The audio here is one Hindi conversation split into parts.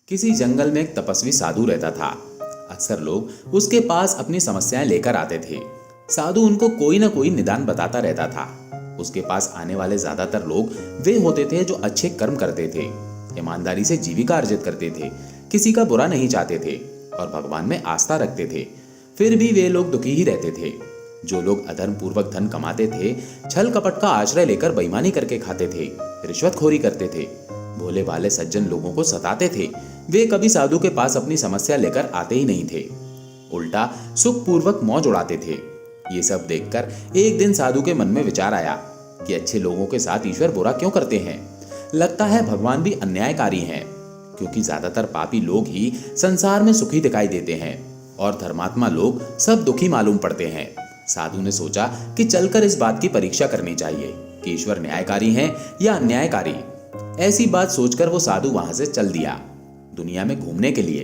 किसी जंगल में एक तपस्वी साधु रहता था। अक्सर लोग उसके पास अपनी समस्याएं लेकर आते थे। साधु उनको कोई ना कोई निदान बताता रहता था। उसके पास आने वाले ज्यादातर लोग वे होते थे जो अच्छे कर्म करते थे, ईमानदारी से जीविका अर्जित करते थे, किसी का बुरा नहीं चाहते थे और भगवान में आस्था रखते थे। फिर भी वे लोग दुखी ही रहते थे। जो लोग अधर्म पूर्वक धन कमाते थे, छल कपट का आश्रय लेकर बेईमानी करके खाते थे, रिश्वतखोरी करते थे, भोले भाले सज्जन लोगों को सताते थे, वे कभी साधु के पास अपनी समस्या लेकर आते ही नहीं थे। उल्टा सुख पूर्वक मौज उड़ाते थे। ये सब देखकर एक दिन साधु के मन में विचार आया कि अच्छे लोगों के साथ ईश्वर बुरा क्यों करते हैं। लगता है भगवान भी अन्यायकारी हैं, क्योंकि ज्यादातर पापी लोग ही संसार में सुखी दिखाई देते हैं और धर्मात्मा लोग सब दुखी मालूम पड़ते हैं। साधु ने सोचा कि चलकर इस बात की परीक्षा करनी चाहिए कि ईश्वर न्यायकारी हैं या अन्यायकारी। ऐसी बात सोचकर वो साधु वहां से चल दिया दुनिया में घूमने के लिए।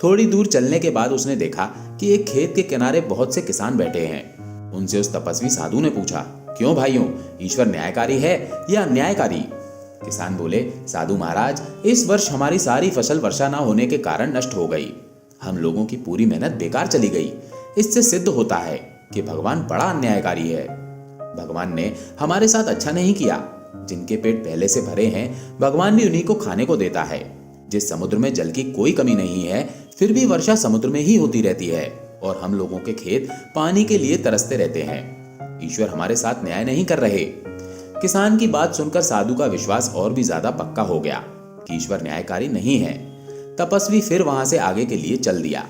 थोड़ी दूर चलने के बाद उसने देखा कि एक खेत के किनारे बहुत से किसान बैठे हैं। उनसे उस तपस्वी साधु ने पूछा, क्यों भाइयों, ईश्वर न्यायकारी है या अन्यायकारी? किसान बोले, साधु महाराज, इस वर्ष हमारी सारी फसल वर्षा न होने के कारण नष्ट हो गई। हम लोगों की पूरी मेहनत बेकार चली गई। इससे सिद्ध होता है कि भगवान बड़ा अन्यायकारी है। भगवान ने हमारे साथ अच्छा नहीं किया। जिनके पेट पहले से भरे हैं, भगवान भी उन्हीं को खाने को देता है। जिस समुद्र में जल की कोई कमी नहीं है, फिर भी वर्षा समुद्र में ही होती रहती है और हम लोगों के खेत पानी के लिए तरसते रहते हैं। ईश्वर हमारे साथ न्याय नहीं कर रहे। किसान की बात सुनकर साधु का विश्वास और भी ज्यादा पक्का हो गया कि ईश्वर न्यायकारी नहीं है। तपस्वी फिर वहां से आगे के लिए चल दिया।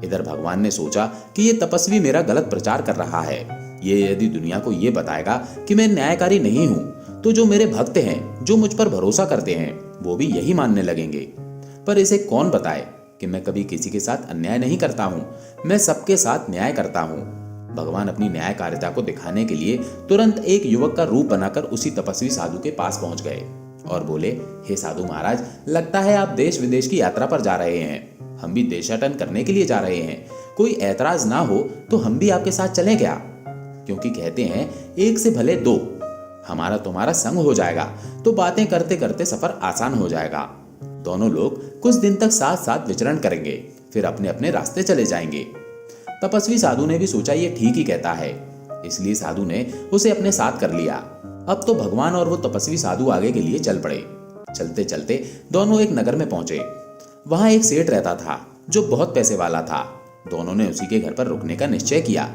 इधर भगवान ने सोचा कि ये तपस्वी मेरा गलत प्रचार कर रहा है। ये यदि दुनिया को ये बताएगा कि मैं न्यायकारी नहीं हूं, तो जो मेरे भक्त हैं, जो मुझ पर भरोसा करते हैं, वो भी यही मानने लगेंगे। पर इसे कौन बताए कि मैं कभी किसी के साथ अन्याय नहीं करता हूँ, मैं सबके साथ न्याय करता हूँ। भगवान अपनी न्यायकारिता को दिखाने के लिए तुरंत एक युवक का रूप बनाकर उसी तपस्वी साधु के पास पहुंच गए और बोले, हे साधु महाराज, लगता है आप देश विदेश की यात्रा पर जा रहे हैं। हम भी देशाटन करने के लिए जा रहे हैं। कोई ऐतराज ना हो तो हम भी आपके साथ चलें क्या? क्योंकि कहते हैं एक से भले दो। हमारा तुम्हारा संग हो जाएगा तो बातें करते करते सफर आसान हो जाएगा। दोनों लोग कुछ दिन तक साथ साथ विचरण करेंगे, फिर अपने अपने रास्ते चले जाएंगे। तपस्वी साधु ने भी सोचा ये ठीक ही कहता है, इसलिए साधु ने उसे अपने साथ कर लिया। अब तो भगवान और वो तपस्वी साधु आगे के लिए चल पड़े। चलते चलते दोनों एक नगर में पहुंचे। वहां एक सेठ रहता था जो बहुत पैसे वाला था। दोनों ने उसी के घर पर रुकने का निश्चय किया।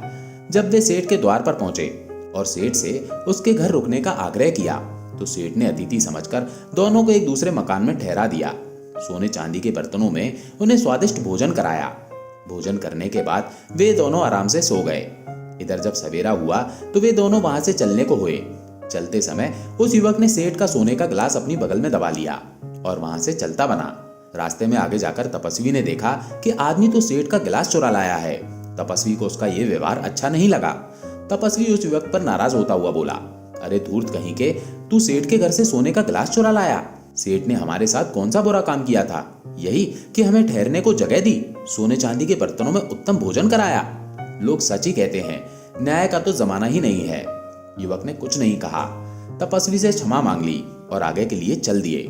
जब वे सेठ के द्वार पर पहुंचे और सेठ से उसके घर रुकने का आग्रह किया, तो सेठ ने अतिथि समझकर दोनों को एक दूसरे मकान में ठहरा दिया। सोने चांदी के बर्तनों में उन्हें स्वादिष्ट भोजन कराया। भोजन करने के बाद वे दोनों आराम से सो गए। इधर जब सवेरा हुआ तो वे दोनों वहां से चलने को हुए। चलते समय उस युवक ने सेठ का सोने का गिलास अपनी बगल में दबा लिया और वहां से चलता बना। रास्ते में आगे जाकर तपस्वी ने देखा कि आदमी तो सेठ का गिलास चुरा लाया है। तपस्वी को उसका ये व्यवहार अच्छा नहीं लगा। तपस्वी उस युवक पर नाराज होता हुआ बोला, अरे धूर्त कहीं के, तू सेठ के घर से सोने का गिलास चुरा लाया। सेठ ने हमारे साथ कौन सा बुरा काम किया था? यही कि हमें ठहरने को जगह दी, सोने चांदी के बर्तनों में उत्तम भोजन कराया। लोग सच ही कहते हैं, न्याय का तो जमाना ही नहीं है। युवक ने कुछ नहीं कहा, तपस्वी से क्षमा मांग ली और आगे के लिए चल दिए।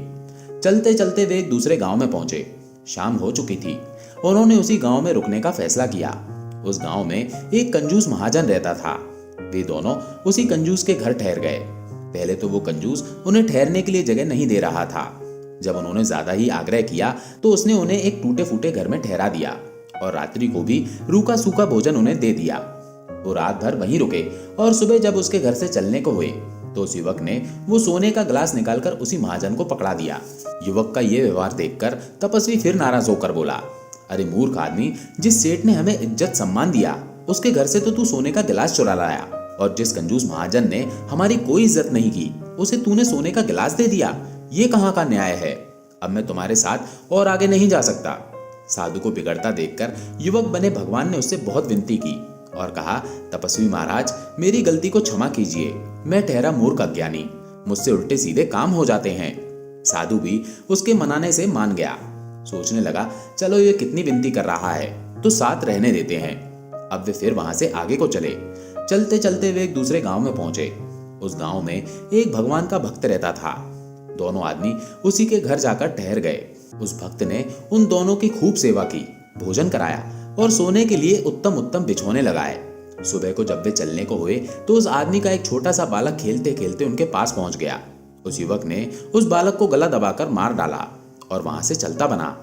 चलते चलते वे एक दूसरे गांव में पहुंचे। शाम हो चुकी थी। उन्होंने उसी गांव में रुकने का फैसला किया। उस गांव में एक कंजूस महाजन रहता था। वे दोनों उसी कंजूस के घर ठहर गए। पहले तो वो कंजूस उन्हें ठहरने के लिए जगह नहीं दे रहा था। जब उन्होंने ज्यादा ही आग्रह किया तो उसने उन्हें एक टूटे फूटे घर में ठहरा दिया और रात्रि को भी रूखा सूखा भोजन उन्हें दे दिया। वो रात भर वहीं रुके और सुबह जब उसके घर से चलने को हुए तो उस युवक ने वो सोने का गिलास निकालकर उसी महाजन को पकड़ा दिया। युवक का ये व्यवहार देखकर तपस्वी फिर नाराज होकर बोला, अरे मूर्ख आदमी, जिस सेठ ने हमें इज्जत सम्मान दिया उसके घर से तो तू सोने का गिलास चुरा लाया, और जिस कंजूस महाजन ने हमारी कोई इज्जत नहीं की उसे तूने सोने का गिलास दे दिया। ये कहाँ का न्याय है? अब मैं तुम्हारे साथ और आगे नहीं जा सकता। साधु को बिगड़ता देखकर युवक बने भगवान ने उससे बहुत विनती की और कहा, तपस्वी महाराज, मेरी गलती को क्षमा कीजिए। मैं ठहरा मूर्ख अज्ञानी, मुझसे उल्टे सीधे काम हो जाते हैं। साधु भी उसके मनाने से मान गया। सोचने लगा, चलो ये कितनी विनती कर रहा है तो साथ रहने देते हैं। अब वे फिर वहां से आगे को चले। चलते चलते वे एक दूसरे गांव में पहुंचे। उस गांव में एक भगवान का भक्त रहता था। दोनों आदमी उसी के घर जाकर ठहर गए। उस भक्त ने उन दोनों की खूब सेवा की, भोजन कराया और सोने के लिए उत्तम उत्तम बिछौने लगाए। सुबह को जब वे चलने को हुए तो उस आदमी का एक छोटा सा बालक खेलते खेलते उनके पास पहुंच गया। उस युवक ने उस बालक को गला दबाकर मार डाला और वहां से चलता बना।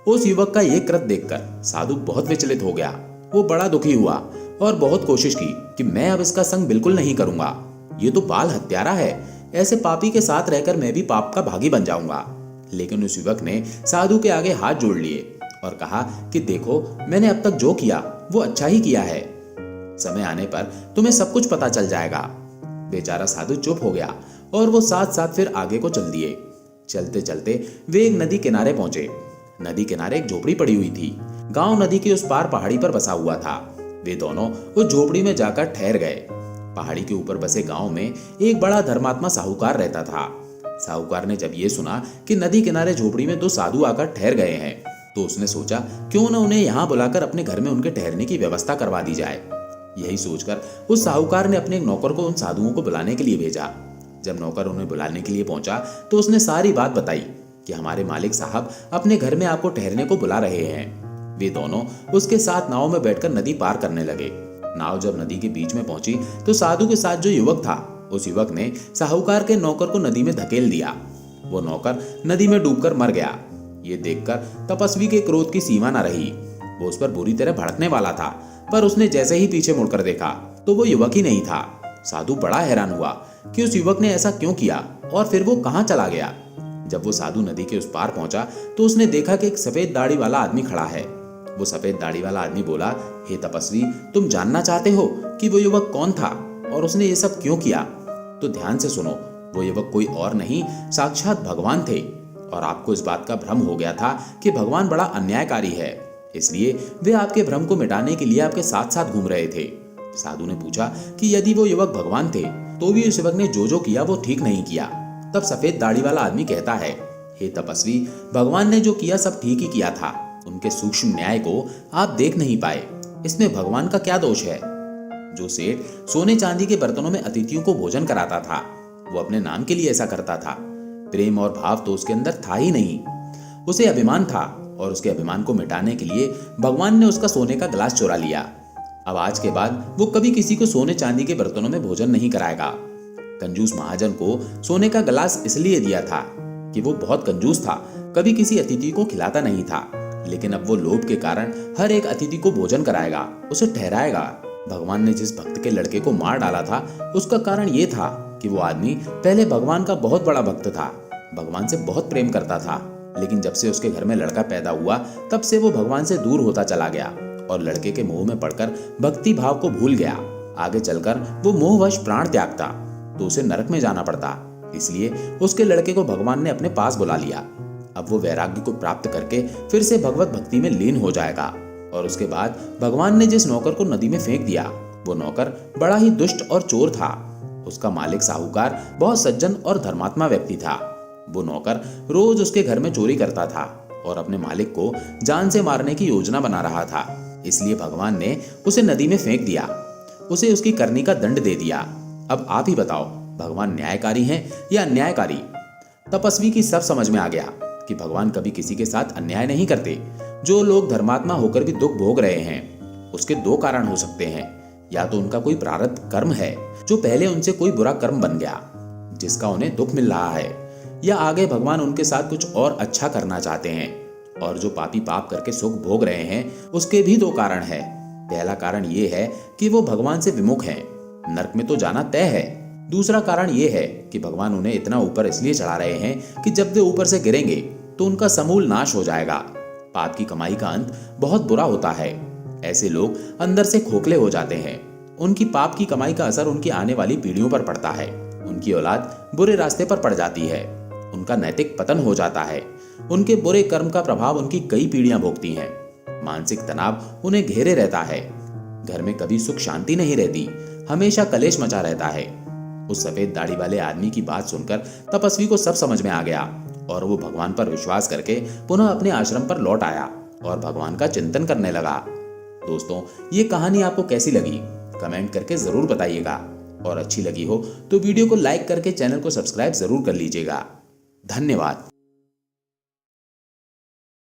उस युवक का ये कृत्य देखकर साधु बहुत विचलित हो गया। वो बड़ा दुखी हुआ और बहुत कोशिश की कि मैं अब इसका संग बिल्कुल नहीं करूंगा। ये तो बाल हत्यारा है, ऐसे पापी के साथ रहकर मैं भी पाप का भागी बन जाऊंगा। लेकिन उस युवक ने साधु के आगे हाथ जोड़ लिए और कहा कि देखो, मैंने अब तक जो किया वो अच्छा ही किया है। समय आने पर तुम्हें सब कुछ पता चल जाएगा। बेचारा साधु चुप हो गया और वो साथ साथ फिर आगे को चल दिए। चलते चलते वे एक नदी किनारे पहुंचे। नदी किनारे एक झोपड़ी पड़ी हुई थी। गांव नदी के उस पार पहाड़ी पर बसा हुआ था। वे दोनों उस झोपड़ी में जाकर ठहर गए। पहाड़ी के ऊपर बसे गांव में एक बड़ा धर्मात्मा साहूकार रहता था। साहूकार ने जब ये सुना कि नदी किनारे झोपड़ी में दो साधु आकर ठहर गए हैं तो उसने सोचा क्यों न उन्हें यहाँ बुलाकर अपने घर में उनके ठहरने की व्यवस्था करवा दी जाए। यही सोचकर उस साहूकार ने अपने एक नौकर को उन साधुओं को बुलाने के लिए भेजा। जब नौकर उन्हें बुलाने के लिए पहुंचा तो उसने सारी बात बताई कि हमारे मालिक साहब अपने घर में आपको ठहरने को बुला रहे हैं। वे दोनों उसके साथ नाव में बैठकर नदी पार करने लगे। नाव जब नदी के बीच में पहुंची तो साधु के साथ जो युवक था, उस युवक ने साहूकार के नौकर को नदी में धकेल दिया। वो नौकर नदी में डूबकर मर गया। ये देखकर तपस्वी के क्रोध की सीमा न रही। वो उस पर बुरी तरह भड़कने वाला था, पर उसने जैसे ही पीछे मुड़कर देखा तो वो युवक ही नहीं था। साधु बड़ा हैरान हुआ कि उस युवक ने ऐसा क्यों किया और फिर वो कहाँ चला गया। जब वो साधु नदी के उस पार पहुंचा तो उसने देखा कि एक सफेद दाढ़ी वाला आदमी खड़ा है। वो सफेद दाढ़ी वाला आदमी बोला, हे तपस्वी, तुम जानना चाहते हो कि वो युवक कौन था और उसने ये सब क्यों किया? तो ध्यान से सुनो, वो युवक कोई और नहीं, साक्षात भगवान थे। और आपको इस बात का भ्रम हो गया था कि भगवान बड़ा अन्यायकारी है, इसलिए वे आपके भ्रम को मिटाने के लिए आपके साथ साथ घूम रहे थे। साधु ने पूछा कि यदि वो युवक भगवान थे तो भी उस युवक ने जो किया वो ठीक नहीं किया। तब सफेद दाढ़ी वाला आदमी कहता है, हे तपस्वी, भगवान ने जो किया सब ठीक ही किया था। उनके सूक्ष्म न्याय को आप देख नहीं पाए, इसमें भगवान का क्या दोष है? जो सेठ सोने चांदी के बर्तनों में अतिथियों को भोजन कराता था वो अपने नाम के लिए ऐसा करता था। प्रेम और भाव तो उसके अंदर था ही नहीं। उसे अभिमान था और उसके अभिमान को मिटाने के लिए भगवान ने उसका सोने का गिलास चुरा लिया। अब आज के बाद वो कभी किसी को सोने चांदी के बर्तनों में भोजन नहीं कराएगा। कंजूस महाजन को सोने का गिलास इसलिए दिया था कि वो बहुत कंजूस था, कभी किसी अतिथि को खिलाता नहीं था। लेकिन अब वो लोभ के कारण हर एक अतिथि को भोजन कराएगा, उसे ठहराएगा। भगवान ने जिस भक्त के लड़के को मार डाला था उसका कारण ये था कि वो आदमी पहले भगवान का बहुत बड़ा भक्त था, भगवान से बहुत प्रेम करता था। लेकिन जब से उसके घर में लड़का पैदा हुआ तब से वो भगवान से दूर होता चला गया और लड़के के मोह में पड़कर भक्ति भाव को भूल गया। आगे चलकर वो मोहवश प्राण त्यागता तो उसे नरक में जाना पड़ता। इसलिए उसके लड़के को भगवान ने अपने पास बुला लिया। अब वो वैराग्य को प्राप्त करके फिर से भगवत भक्ति में लीन हो जाएगा। और उसके बाद भगवान ने जिस नौकर को नदी में फेंक दिया वो नौकर बड़ा ही दुष्ट और चोर था। उसका मालिक साहूकार बहुत सज्जन और धर्मात्मा व्यक्ति था। वो नौकर रोज उसके घर में चोरी करता था और अपने मालिक को जान से मारने की योजना बना रहा था। इसलिए भगवान ने उसे नदी में फेंक दिया, उसे उसकी करनी का दंड दे दिया। अब आप ही बताओ, भगवान न्यायकारी हैं या अन्यायकारी? तपस्वी की सब समझ में आ गया कि भगवान कभी किसी के साथ अन्याय नहीं करते। जो लोग धर्मात्मा होकर भी दुख भोग रहे हैं उसके दो कारण हो सकते हैं। या तो उनका कोई प्रारब्ध कर्म है जो पहले उनसे कोई बुरा कर्म बन गया जिसका उन्हें दुख मिल रहा है, या आगे भगवान उनके साथ कुछ और अच्छा करना चाहते हैं। और जो पापी पाप करके सुख भोग रहे हैं उसके भी दो कारण है। पहला कारण ये है कि वो भगवान से विमुख हैं, नरक में तो जाना तय है। दूसरा कारण ये है कि भगवान उन्हें इतना ऊपर इसलिए चढ़ा रहे हैं कि जब वे ऊपर से गिरेंगे तो उनका समूल नाश हो जाएगा। पाप की कमाई का अंत बहुत बुरा होता है। ऐसे लोग अंदर से खोखले हो जाते हैं। उनकी पाप की कमाई का असर उनकी आने वाली पीढ़ियों पर पड़ता है। उनकी औलाद बुरे रास्ते पर पड़ जाती है। उनका नैतिक पतन हो जाता है। उनके बुरे कर्म का प्रभाव उनकी कई पीढ़ियां भोगती हैं। मानसिक तनाव उन्हें घेरे रहता है। घर में कभी सुख शांति नहीं रहती, हमेशा कलेश मचा रहता है। उस सफेद दाढ़ी वाले आदमी की बात सुनकर तपस्वी को सब समझ में आ गया और वो भगवान पर विश्वास करके पुनः अपने आश्रम पर लौट आया और भगवान का चिंतन करने लगा। दोस्तों, ये कहानी आपको कैसी लगी कमेंट करके जरूर बताइएगा, और अच्छी लगी हो तो वीडियो को लाइक करके चैनल को सब्सक्राइब जरूर कर लीजिएगा। धन्यवाद।